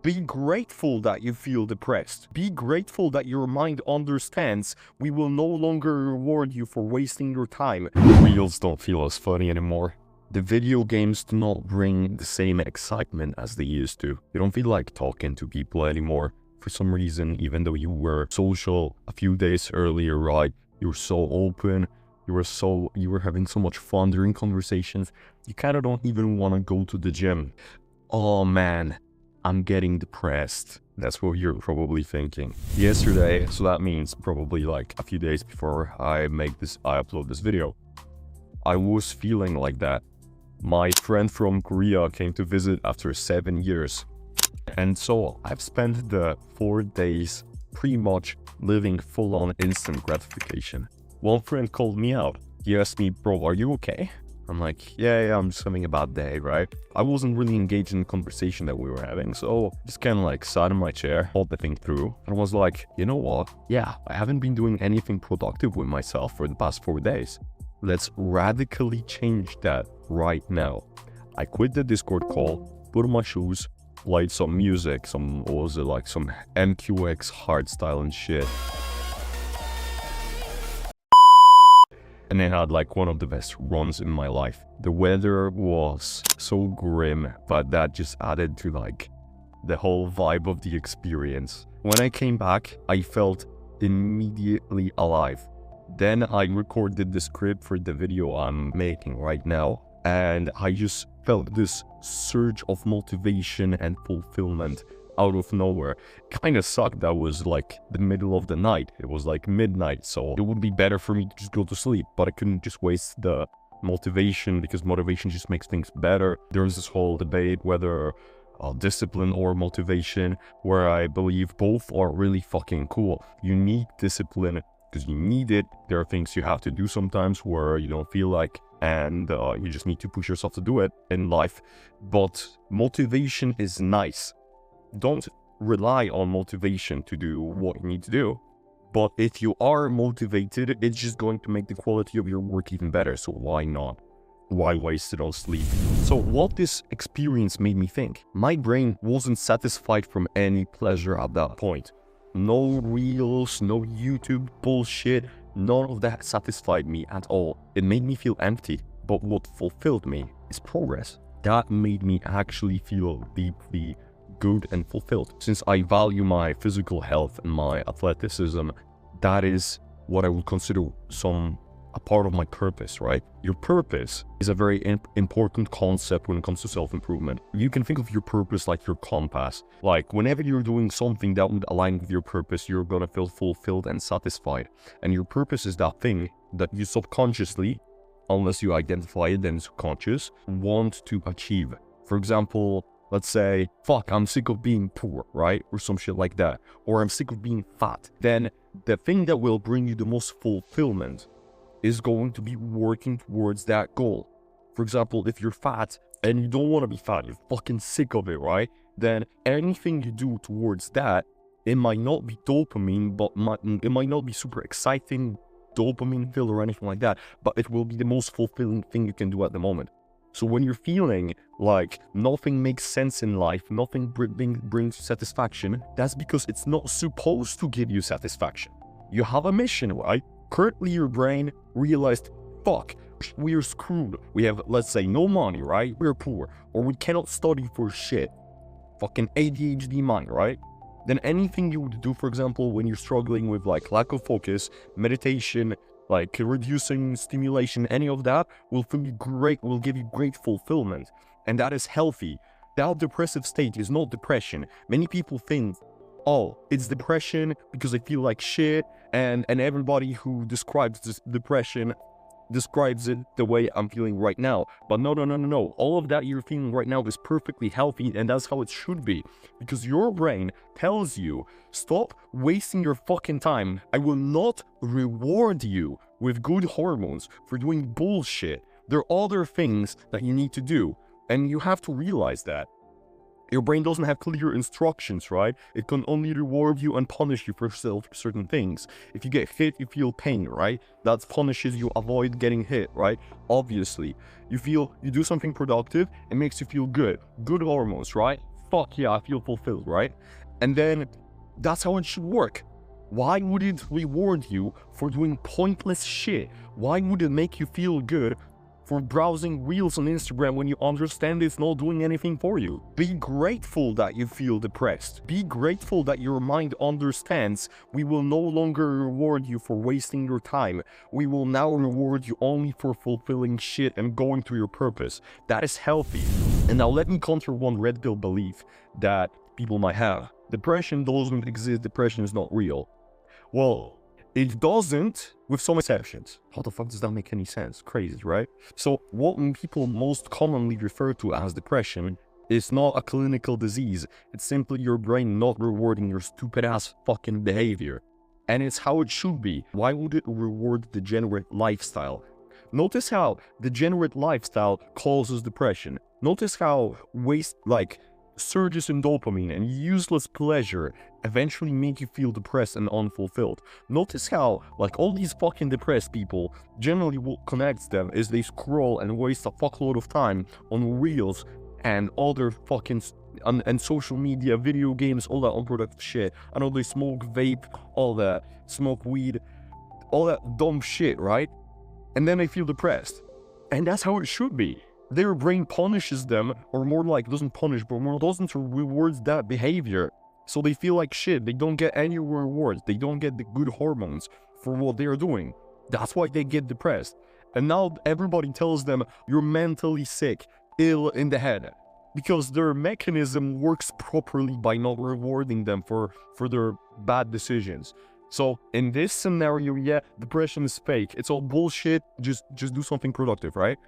Be grateful that you feel depressed. Be grateful that your mind understands we will no longer reward you for wasting your time. Reels don't feel as funny anymore. The video games do not bring the same excitement as they used to. You don't feel like talking to people anymore. For some reason, even though you were social a few days earlier, right? You were so open. You were having so much fun during conversations. You kind of don't even want to go to the gym. Oh man, I'm getting depressed. That's what you're probably thinking. Yesterday, so that means probably like a few days before I upload this video, I was feeling like that. My friend from Korea came to visit after 7 years. And so I've spent the 4 days pretty much living full-on instant gratification. One friend called me out. He asked me, bro, are you okay? I'm like, yeah, I'm just having a bad day, right? I wasn't really engaged in the conversation that we were having, so just kind of like sat in my chair, thought the thing through, and was like, you know what? Yeah, I haven't been doing anything productive with myself for the past 4 days. Let's radically change that right now. I quit the Discord call, put on my shoes, played some music, some MQX hardstyle and shit. And I had like one of the best runs in my life. The weather was so grim, but that just added to like the whole vibe of the experience. When I came back, I felt immediately alive. Then I recorded the script for the video I'm making right now, and I just felt this surge of motivation and fulfillment out of nowhere. Kind of sucked that was like the middle of the night. It was like midnight, so it would be better for me to just go to sleep, but I couldn't just waste the motivation because motivation just makes things better. There's this whole debate whether discipline or motivation, where I believe both are really fucking cool. You need discipline because you need it. There are things you have to do sometimes where you don't feel like, and you just need to push yourself to do it in life. But motivation is nice. Don't rely on motivation to do what you need to do. But if you are motivated, it's just going to make the quality of your work even better. So why not? Why waste it on sleep? So what this experience made me think, my brain wasn't satisfied from any pleasure at that point. No reels, no YouTube bullshit, none of that satisfied me at all. It made me feel empty. But what fulfilled me is progress. That made me actually feel deeply good and fulfilled. Since I value my physical health and my athleticism, that is what I would consider a part of my purpose, right? Your purpose is a very important concept when it comes to self-improvement. You can think of your purpose like your compass. Like whenever you're doing something that would align with your purpose, you're gonna feel fulfilled and satisfied. And your purpose is that thing that you subconsciously, unless you identify it, then it's subconscious, want to achieve. For example, let's say, fuck, I'm sick of being poor, right? Or some shit like that. Or I'm sick of being fat. Then the thing that will bring you the most fulfillment is going to be working towards that goal. For example, if you're fat and you don't want to be fat, you're fucking sick of it, right? Then anything you do towards that, it might not be dopamine, but it might not be super exciting, dopamine filled or anything like that, but it will be the most fulfilling thing you can do at the moment. So when you're feeling like nothing makes sense in life, nothing brings satisfaction, that's because it's not supposed to give you satisfaction. You have a mission, right? Currently your brain realized, fuck, we're screwed. We have, let's say, no money, right? We're poor, or we cannot study for shit. Fucking ADHD mind, right? Then anything you would do, for example, when you're struggling with like lack of focus, meditation, like reducing stimulation, any of that will feel great, will give you great fulfillment. And that is healthy. That depressive state is not depression. Many people think, oh, it's depression because I feel like shit, and everybody who describes this depression describes it the way I'm feeling right now. But no. All of that you're feeling right now is perfectly healthy, and that's how it should be. Because your brain tells you, stop wasting your fucking time. I will not reward you with good hormones for doing bullshit. There are other things that you need to do, and you have to realize that. Your brain doesn't have clear instructions, right? It can only reward you and punish you for certain things. If you get hit, you feel pain, right? That punishes you, avoid getting hit, right? Obviously. You do something productive, it makes you feel good. Good hormones, right? fuck yeah, I feel fulfilled, right? And then that's how it should work. Why would it reward you for doing pointless shit? Why would it make you feel good for browsing reels on Instagram when you understand it's not doing anything for you? Be grateful that you feel depressed. Be grateful that your mind understands we will no longer reward you for wasting your time. We will now reward you only for fulfilling shit and going to your purpose. That is healthy. And now let me counter one red pill belief that people might have. Depression doesn't exist, depression is not real. Well, it doesn't, with some exceptions. How the fuck does that make any sense? Crazy, right? So what people most commonly refer to as depression is not a clinical disease. It's simply your brain not rewarding your stupid ass fucking behavior. And it's how it should be. Why would it reward degenerate lifestyle? Notice how degenerate lifestyle causes depression. Notice how surges in dopamine and useless pleasure eventually make you feel depressed and unfulfilled. Notice how, all these fucking depressed people, generally what connects them is they scroll and waste a fuckload of time on reels and other fucking and social media, video games, all that unproductive shit. I know they smoke vape, all that, smoke weed, all that dumb shit, right? And then they feel depressed. And that's how it should be. Their brain punishes them, or more like doesn't punish, but more doesn't reward that behavior. So they feel like shit. They don't get any rewards. They don't get the good hormones for what they're doing. That's why they get depressed. And now everybody tells them you're mentally sick, ill in the head, because their mechanism works properly by not rewarding them for their bad decisions. So in this scenario, yeah, depression is fake. It's all bullshit. Just do something productive, right?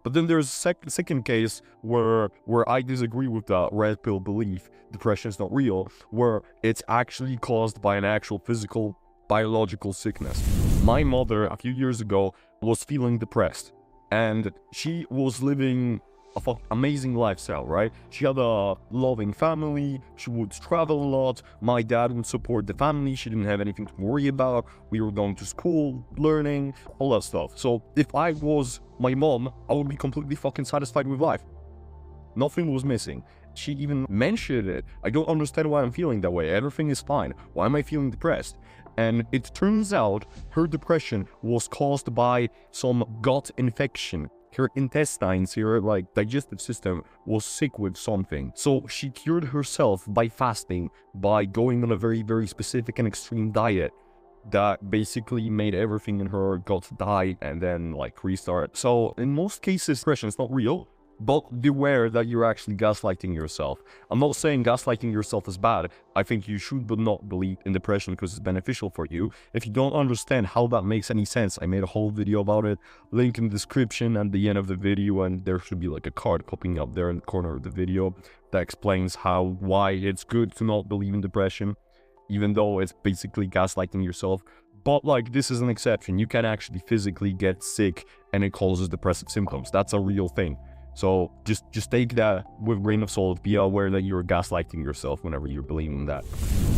But then there's a second case where I disagree with the red pill belief, depression is not real, where it's actually caused by an actual physical, biological sickness. My mother, a few years ago, was feeling depressed, and she was living an amazing lifestyle, right? She had a loving family, she would travel a lot, my dad would support the family, she didn't have anything to worry about, we were going to school, learning, all that stuff. So if I was my mom, I would be completely fucking satisfied with life. Nothing was missing. She even mentioned it. I don't understand why I'm feeling that way. Everything is fine. Why am I feeling depressed? And it turns out her depression was caused by some gut infection. Her intestines, her digestive system was sick with something. So she cured herself by fasting, by going on a very, very specific and extreme diet that basically made everything in her gut die and then restart. So in most cases, depression is not real, but beware that you're actually gaslighting yourself. I'm not saying gaslighting yourself is bad. I think you should but not believe in depression because it's beneficial for you. If you don't understand how that makes any sense, I made a whole video about it. Link in the description and the end of the video, and there should be a card popping up there in the corner of the video that explains why it's good to not believe in depression, even though it's basically gaslighting yourself. But this is an exception. You can actually physically get sick and it causes depressive symptoms. That's a real thing. So just take that with a grain of salt. Be aware that you're gaslighting yourself whenever you're believing that.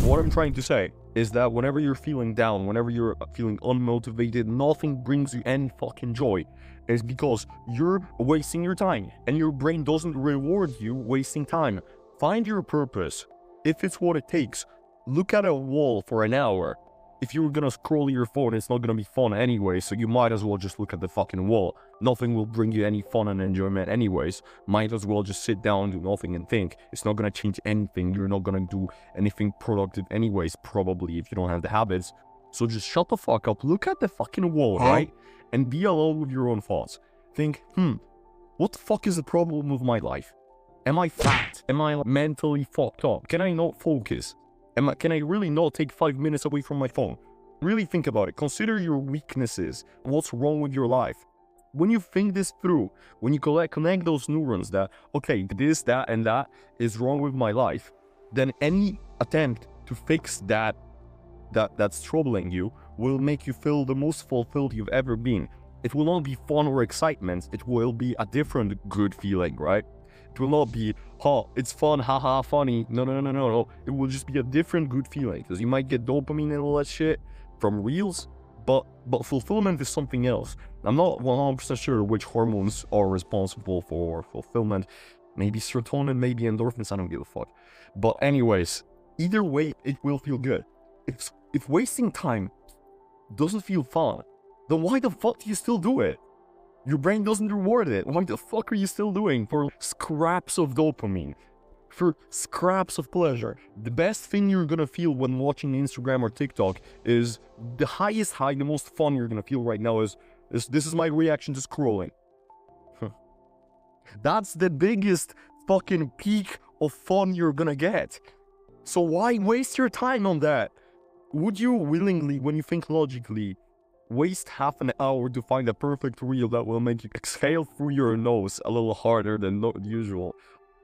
What I'm trying to say is that whenever you're feeling down, whenever you're feeling unmotivated, nothing brings you any fucking joy. It's because you're wasting your time and your brain doesn't reward you wasting time. Find your purpose. If it's what it takes, look at a wall for an hour. If you're gonna scroll your phone, it's not gonna be fun anyway, so you might as well just look at the fucking wall. Nothing will bring you any fun and enjoyment anyways. Might as well just sit down, do nothing and think. It's not gonna change anything. You're not gonna do anything productive anyways, probably, if you don't have the habits. So just shut the fuck up, look at the fucking wall, right? And be alone with your own thoughts. Think, what the fuck is the problem with my life? Am I fat? Am I mentally fucked up? Can I not focus? Can I really not take 5 minutes away from my phone? Really think about it. Consider your weaknesses. What's wrong with your life? When you think this through, when you connect those neurons that, okay, this, that, and that is wrong with my life, then any attempt to fix that's troubling you will make you feel the most fulfilled you've ever been. It will not be fun or excitement. It will be a different good feeling, right? It will not be, it's fun, haha, funny. No. It will just be a different good feeling, because you might get dopamine and all that shit from reels, but fulfillment is something else. I'm not 100% sure which hormones are responsible for fulfillment, maybe serotonin, maybe endorphins, I don't give a fuck. But anyways, either way, it will feel good. If wasting time doesn't feel fun, then why the fuck do you still do it? Your brain doesn't reward it. Why the fuck are you still doing for scraps of dopamine? For scraps of pleasure. The best thing you're gonna feel when watching Instagram or TikTok is the highest high, the most fun you're gonna feel right now is this is my reaction to scrolling. That's the biggest fucking peak of fun you're gonna get. So why waste your time on that? Would you willingly, when you think logically, waste half an hour to find a perfect reel that will make you exhale through your nose a little harder than usual?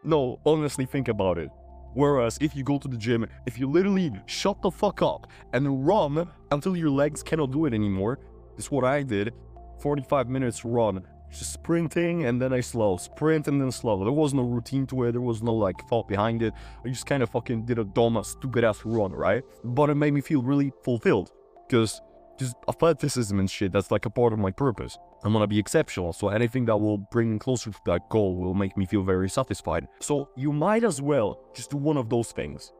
No, honestly, think about it. Whereas if you go to the gym, if you literally shut the fuck up and run until your legs cannot do it anymore, this is what I did. 45 minutes run, just sprinting and then I slow, sprint and then slow. There was no routine to it, there was no like thought behind it. I just kind of fucking did a dumb, stupid ass run, right? But it made me feel really fulfilled because just athleticism and shit, that's like a part of my purpose. I'm gonna be exceptional, so anything that will bring me closer to that goal will make me feel very satisfied. So you might as well just do one of those things.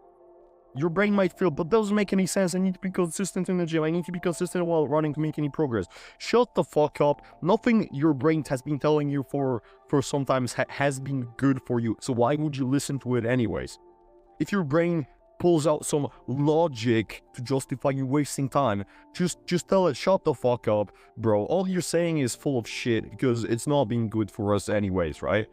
Your brain might feel, but doesn't make any sense. I need to be consistent in the gym. I need to be consistent while running to make any progress. Shut the fuck up. Nothing your brain has been telling you for sometimes has been good for you. So why would you listen to it anyways? If your brain pulls out some logic to justify you wasting time, just tell it, shut the fuck up, bro. All you're saying is full of shit because it's not being good for us anyways, right?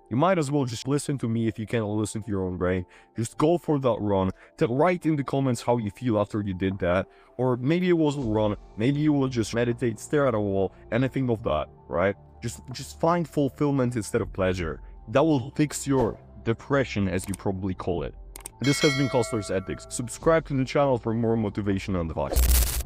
You might as well just listen to me if you cannot listen to your own brain. Just go for that run. Write in the comments how you feel after you did that. Or maybe it wasn't a run. Maybe you will just meditate, stare at a wall, anything of that, right? Just find fulfillment instead of pleasure. That will fix your depression, as you probably call it. This has been Hustlers Ethics. Subscribe to the channel for more motivation and advice.